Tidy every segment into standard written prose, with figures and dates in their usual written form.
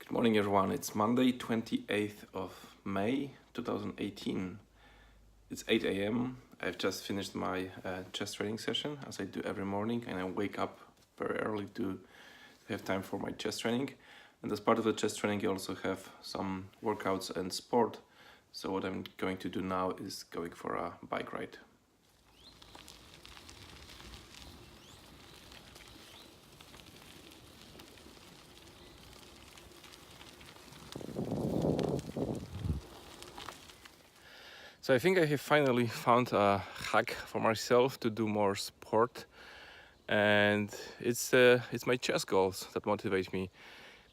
Good morning, everyone. It's Monday, 28th of May 2018. It's 8 a.m. I've just finished my chess training session, as I do every morning, and I wake up very early to have time for my chess training. And as part of the chess training, I also have some workouts and sport. So what I'm going to do now is going for a bike ride. So I think I have finally found a hack for myself to do more sport, and it's my chess goals that motivate me,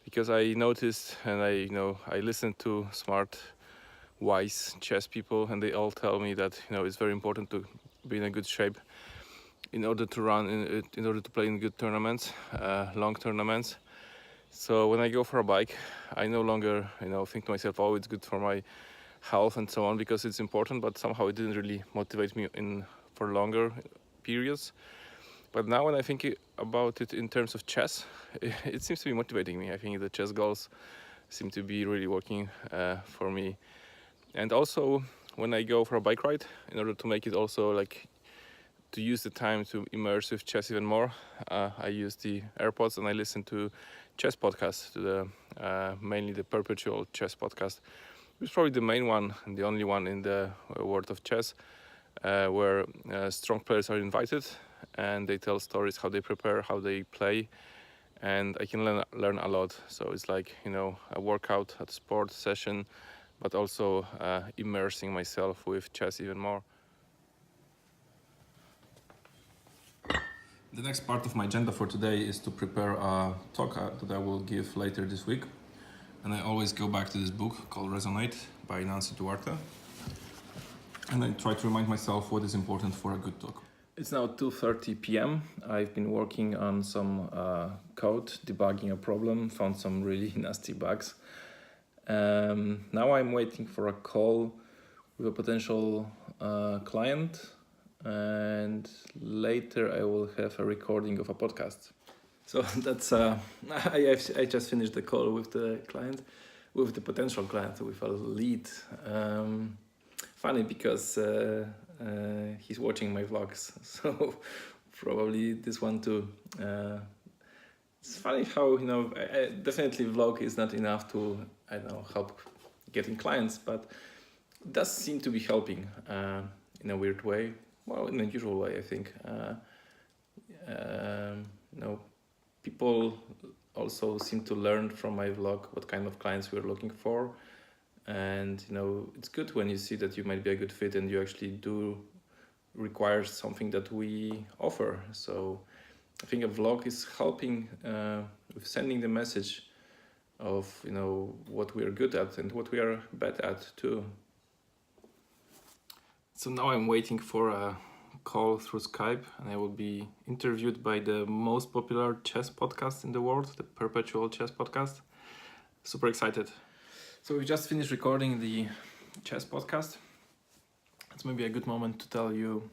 because I noticed and I listened to smart, wise chess people, and they all tell me that it's very important to be in a good shape in order to in order to play in good tournaments, long tournaments. So when I go for a bike, I no longer think to myself, oh, it's good for my health and so on, because it's important, but somehow it didn't really motivate me for longer periods. But now when I think about it in terms of chess, it seems to be motivating me. I think the chess goals seem to be really working for me. And also when I go for a bike ride, in order to make it also like to use the time to immerse with chess even more, I use the AirPods and I listen to chess podcasts, to the mainly the Perpetual Chess podcast. It's probably the main one and the only one in the world of chess, where strong players are invited and they tell stories, how they prepare, how they play, and I can learn a lot. So it's like a workout, a sport session, but also immersing myself with chess even more. The next part of my agenda for today is to prepare a talk that I will give later this week. And I always go back to this book called Resonate by Nancy Duarte. And I try to remind myself what is important for a good talk. It's now 2:30 p.m. I've been working on some code, debugging a problem, found some really nasty bugs. Now I'm waiting for a call with a potential client, and later I will have a recording of a podcast. So that's I just finished the call with the client, with the potential client, with a lead. Funny because he's watching my vlogs, so probably this one too. It's funny how definitely vlog is not enough to help getting clients, but it does seem to be helping in a weird way. Well, in a usual way, I think. People also seem to learn from my vlog what kind of clients we're looking for, and it's good when you see that you might be a good fit and you actually do require something that we offer. So I think a vlog is helping with sending the message of what we are good at and what we are bad at too. So now I'm waiting for a call through Skype, and I will be interviewed by the most popular chess podcast in the world, the Perpetual Chess podcast. Super excited. So we just finished recording the chess podcast. It's maybe a good moment to tell you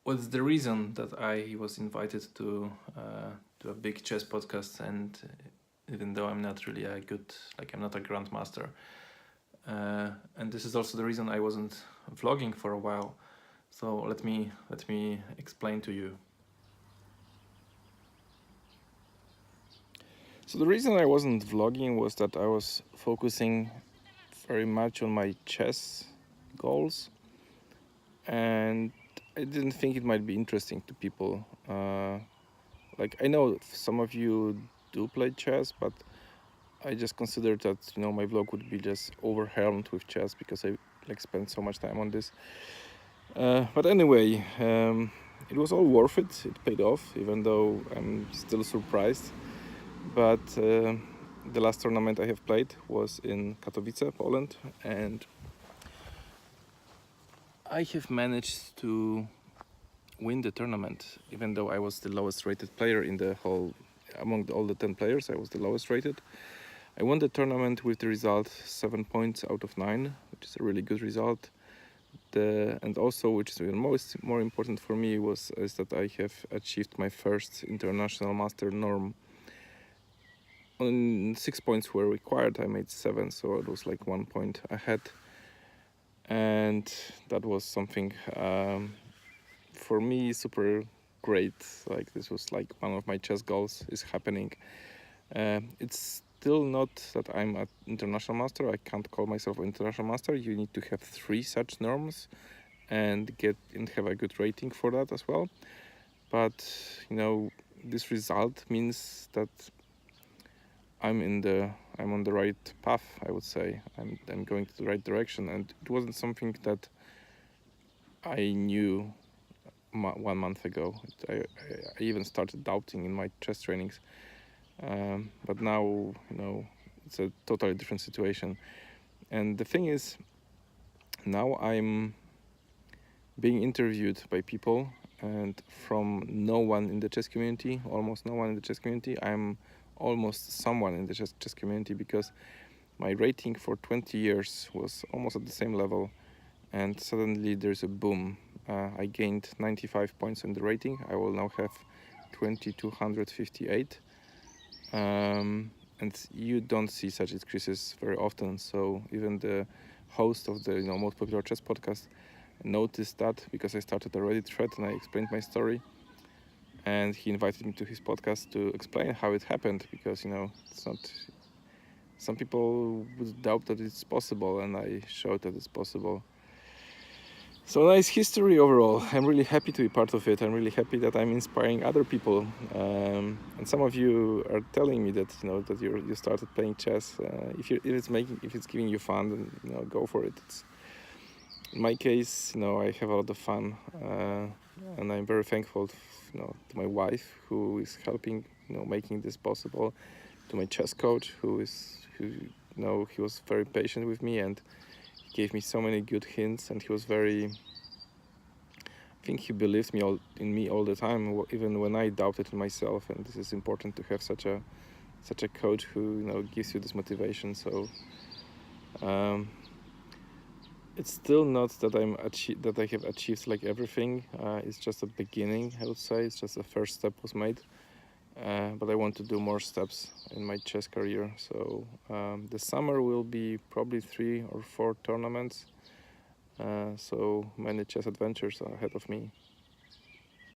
what's the reason that I was invited to a big chess podcast, and even though I'm not really I'm not a grandmaster. And this is also the reason I wasn't vlogging for a while. So let me explain to you. So the reason I wasn't vlogging was that I was focusing very much on my chess goals, and I didn't think it might be interesting to people. I know some of you do play chess, but I just considered that my vlog would be just overwhelmed with chess because I spent so much time on this. But anyway, it was all worth it. It paid off, even though I'm still surprised. But the last tournament I have played was in Katowice, Poland, and I have managed to win the tournament, even though I was the lowest rated player in the whole. Among all the 10 players, I was the lowest rated. I won the tournament with the result 7 points out of 9, which is a really good result. And also, which is even more important for me, is that I have achieved my first international master norm. on 6 points were required. I made 7, so it was like 1 point ahead, and that was something for me super great. Like this was like one of my chess goals is happening. It's still not that I'm an international master. I can't call myself an international master. You need to have 3 such norms and have a good rating for that as well. But this result means that I'm on the right path. I would say I'm going to the right direction, and it wasn't something that I knew 1 month ago. I even started doubting in my chess trainings, but now it's a totally different situation. And the thing is, now I'm being interviewed by people, and from no one in the chess community, almost no one in the chess community, I'm almost someone in the chess community, because my rating for 20 years was almost at the same level, and suddenly there's a boom. I gained 95 points in the rating. I will now have 2258, and you don't see such increases very often. So even the host of the most popular chess podcast noticed that, because I started a Reddit thread and I explained my story, and he invited me to his podcast to explain how it happened, because it's not, some people would doubt that it's possible, and I showed that it's possible. So nice history overall. I'm really happy to be part of it. I'm really happy that I'm inspiring other people. And some of you are telling me that that you started playing chess. If it's giving you fun, then go for it. In my case, I have a lot of fun, and I'm very thankful, to my wife, who is helping, making this possible. To my chess coach, who he was very patient with me, and he gave me so many good hints, and he was very. I think he believes in me all the time, even when I doubted in myself. And this is important to have such a coach who gives you this motivation. So. It's still not that I have achieved like everything. It's just a beginning, I would say. It's just the first step was made, but I want to do more steps in my chess career. So the summer will be probably 3 or 4 tournaments. So many chess adventures ahead of me.